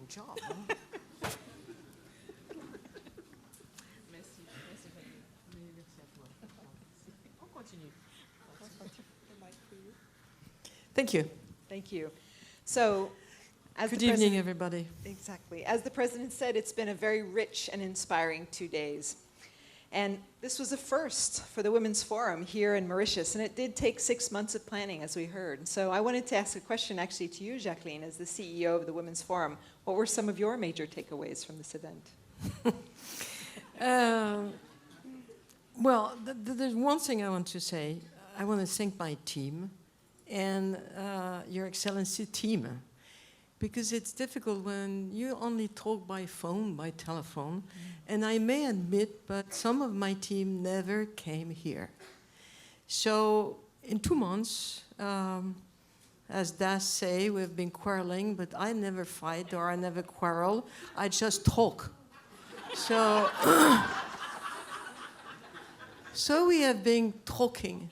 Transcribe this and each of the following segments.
job. Huh? Merci. Merci, Valérie. Merci à toi. On continue. Thank you. Thank you. So, as Good the evening, president, everybody. exactly. As the president said, it's been a very rich and inspiring 2 days. And this was a first for the Women's Forum here in Mauritius, and it did take 6 months of planning, as we heard. So I wanted to ask a question actually to you, Jacqueline, as the CEO of the Women's Forum. What were some of your major takeaways from this event? Well, there's one thing I want to say. I want to thank my team and Your Excellency team, because it's difficult when you only talk by phone, by telephone. And I may admit, but some of my team never came here. So in 2 months, as Das say, we've been quarreling, but I never fight or I never quarrel. I just talk. So, so we have been talking.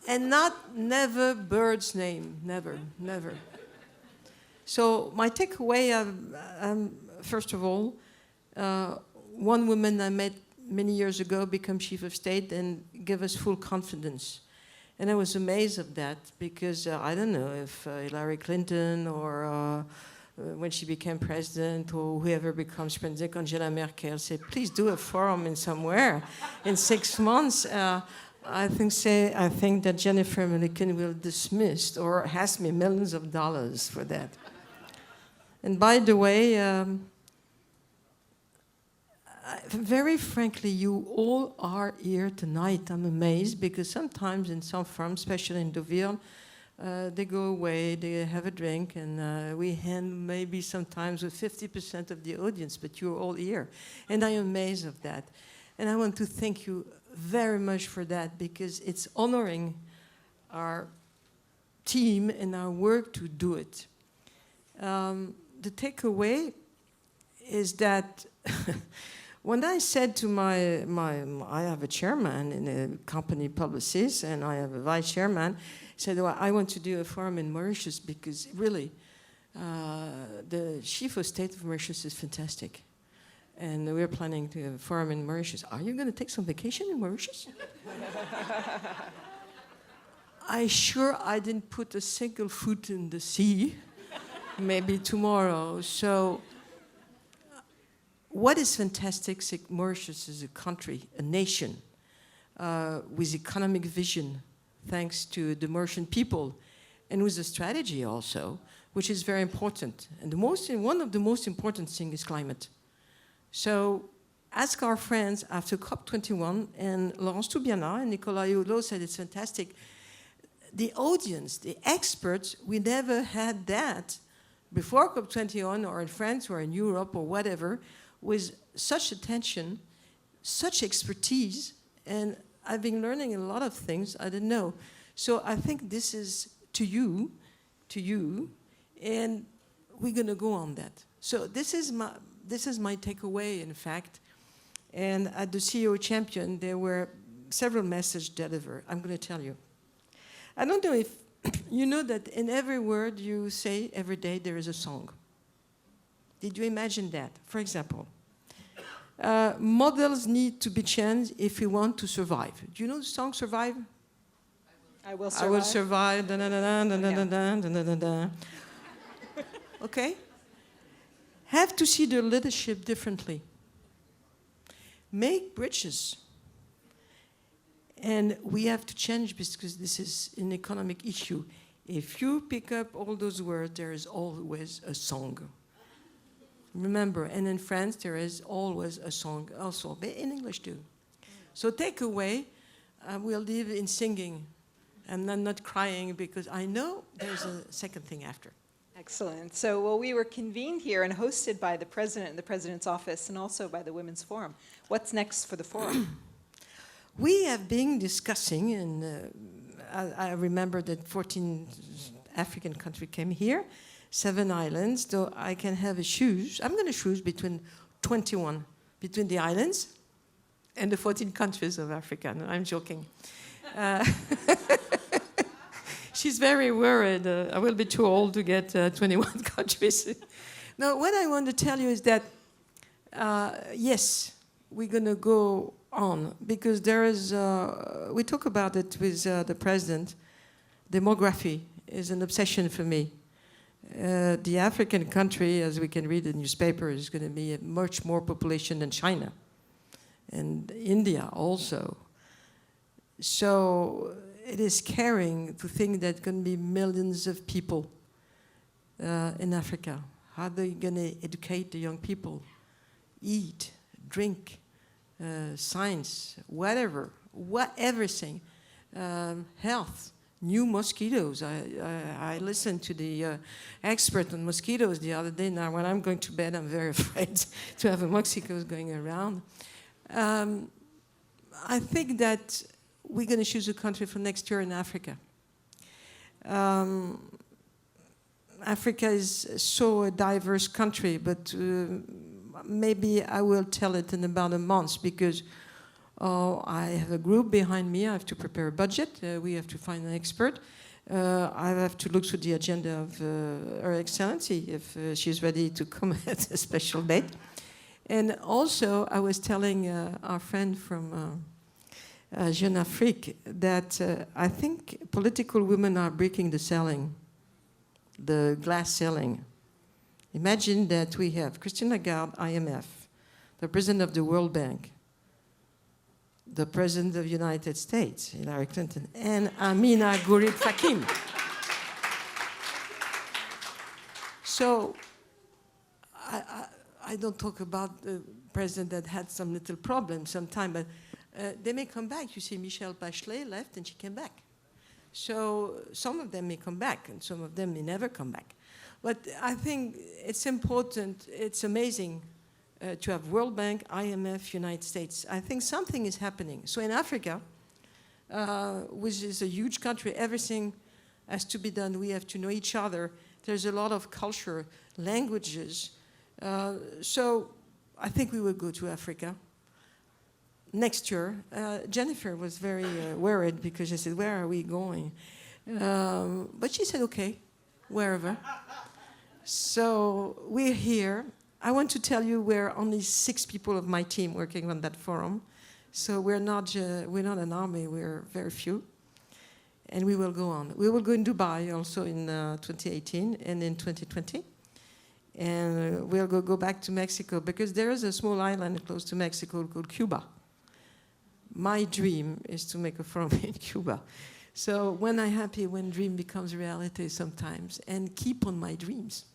And never bird's name, never. So my takeaway, first of all, one woman I met many years ago became chief of state and gave us full confidence. And I was amazed of that because I don't know if Hillary Clinton or when she became president or whoever becomes president, Angela Merkel said, please do a forum in somewhere in 6 months. I think that Jennifer Milliken will dismiss or ask me millions of dollars for that. And by the way, very frankly, you all are here tonight. I'm amazed because sometimes in some firms, especially in Deauville, they go away, they have a drink, and we end maybe sometimes with 50% of the audience, but you're all here. And I am amazed of that. And I want to thank you very much for that because it's honoring our team and our work to do it. The takeaway is that when I said to I have a chairman in a company Publicis and I have a vice chairman, said, well, I want to do a forum in Mauritius because really the chief of state of Mauritius is fantastic. And we're planning to have a forum in Mauritius. Are you going to take some vacation in Mauritius? I didn't put a single foot in the sea. Maybe tomorrow. So what is fantastic is that Mauritius is a country, a nation, with economic vision, thanks to the Mauritian people, and with a strategy also, which is very important. And one of the most important things is climate. So ask our friends after COP21, and Laurence Toubiana and Nicolas Hulot said it's fantastic. The audience, the experts, we never had that before COP21 or in France or in Europe or whatever, with such attention, such expertise, and I've been learning a lot of things I didn't know. So I think this is to you, and we're going to go on that. So this is my takeaway, in fact. And at the CEO Champion, there were several messages delivered. I'm going to tell you. I don't know if you know that in every word you say every day there is a song. Did you imagine that? For example, models need to be changed if we want to survive. Do you know the song Survive? I will survive. I will survive. Da, da, da, da, da, da, da, da, da, da. Okay? Have to see their leadership differently. Make bridges. And we have to change because this is an economic issue. If you pick up all those words, there is always a song. Remember, and in France, there is always a song also, but in English too. So take away, we'll live in singing. And I'm not crying because I know there's a second thing after. Excellent. So, well, we were convened here and hosted by the President and the President's office and also by the Women's Forum. What's next for the forum? We have been discussing, and I remember that 14 African countries came here, 7 islands, so I can have a choose. I'm going to choose between 21, between the islands and the 14 countries of Africa. No, I'm joking. She's very worried. I will be too old to get 21 countries. No, what I want to tell you is that, yes, we're going to go on because there is, we talk about it with the president, demography is an obsession for me. The African country, as we can read in the newspaper, is going to be much more population than China and India also. So it is scary to think that going to be millions of people in Africa. How are they going to educate the young people? Eat, drink, science, whatever, everything, health. New mosquitoes. I listened to the expert on mosquitoes the other day. Now, when I'm going to bed, I'm very afraid to have mosquitoes going around. I think that we're going to choose a country for next year in Africa. Africa is so a diverse country, but maybe I will tell it in about a month because I have a group behind me. I have to prepare a budget. We have to find an expert. I have to look through the agenda of Her Excellency if she's ready to come at a special date. And also, I was telling our friend from Jeune Afrique that I think political women are breaking the ceiling, the glass ceiling. Imagine that we have Christine Lagarde, IMF, the president of the World Bank, the President of the United States, Hillary Clinton, and Amina Gurib Fakim. So I don't talk about the president that had some little problem sometime, but they may come back. You see, Michelle Bachelet left and she came back. So some of them may come back and some of them may never come back. But I think it's important, it's amazing to have World Bank, IMF, United States. I think something is happening. So in Africa, which is a huge country, everything has to be done. We have to know each other. There's a lot of culture, languages. So I think we will go to Africa next year. Jennifer was very worried because she said, where are we going? But she said, okay, wherever. So we're here. I want to tell you we're only 6 people of my team working on that forum. So we're not an army, we're very few. And we will go on. We will go in Dubai also in 2018 and in 2020. And we'll go back to Mexico because there is a small island close to Mexico called Cuba. My dream is to make a forum in Cuba. So when I'm happy, when dream becomes reality sometimes, and keep on my dreams.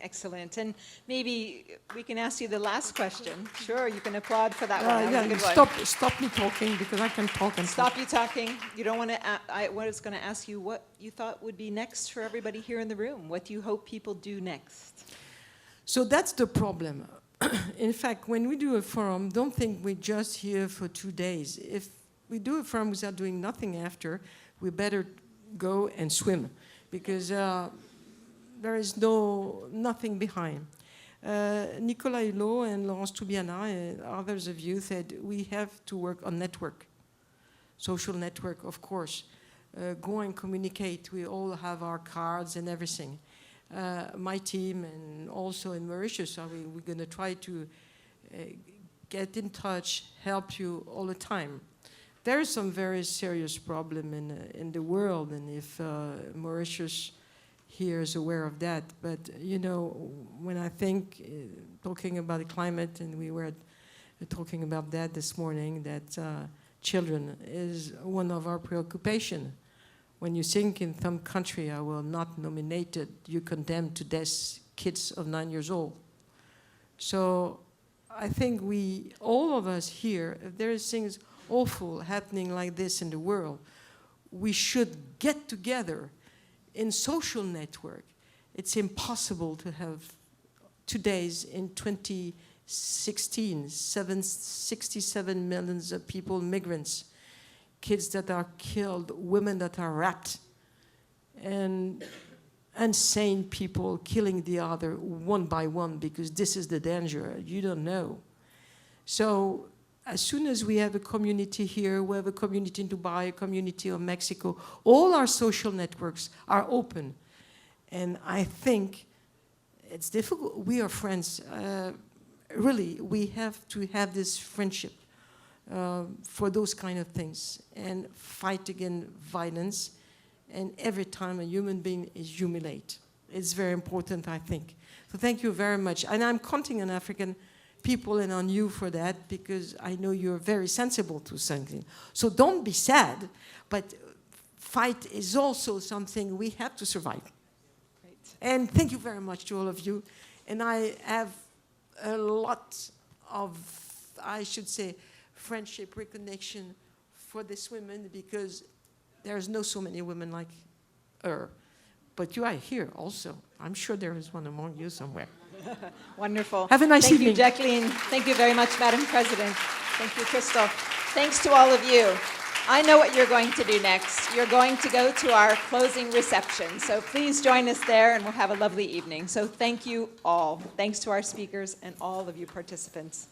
Excellent. And maybe we can ask you the last question. Sure, you can applaud for that one. That was a good one. Stop me talking because I can talk and Stop you talking. You don't want to. I was going to ask you what you thought would be next for everybody here in the room. What do you hope people do next? So that's the problem. In fact, when we do a forum, don't think we're just here for 2 days. If we do a forum without doing nothing after, we better go and swim because there is nothing behind. Nicolas Hulot and Laurence Toubiana and others of you said we have to work on network, social network, of course. Go and communicate. We all have our cards and everything. My team and also in Mauritius, we're going to try to get in touch, help you all the time. There is some very serious problem in the world, and if Mauritius here is aware of that. But, you know, when I think, talking about the climate, and we were talking about that this morning, that children is one of our preoccupations. When you think in some country, I will not nominate it, you condemn to death kids of 9 years old. So I think we, all of us here, if there is things awful happening like this in the world, we should get together in social network. It's impossible to have today's in 2016, 67 million of people, migrants, kids that are killed, women that are raped, and insane people killing the other one by one because this is the danger. You don't know. So as soon as we have a community here, we have a community in Dubai, a community of Mexico, all our social networks are open. And I think it's difficult. We are friends. Really, we have to have this friendship for those kind of things and fight against violence. And every time a human being is humiliated, it's very important, I think. So thank you very much. And I'm counting on African people and on you for that, because I know you're very sensible to something. So don't be sad, but fight is also something we have to survive. Great. And thank you very much to all of you. And I have a lot of, I should say, friendship, reconnection for this woman, because there's no so many women like her. But you are here also. I'm sure there is one among you somewhere. Wonderful. Have a nice Thank evening. you, Jacqueline. Thank you very much, Madam President. Thank you, Christophe. Thanks to all of you. I know what you're going to do next. You're going to go to our closing reception. So please join us there, and we'll have a lovely evening. So thank you all. Thanks to our speakers and all of you participants.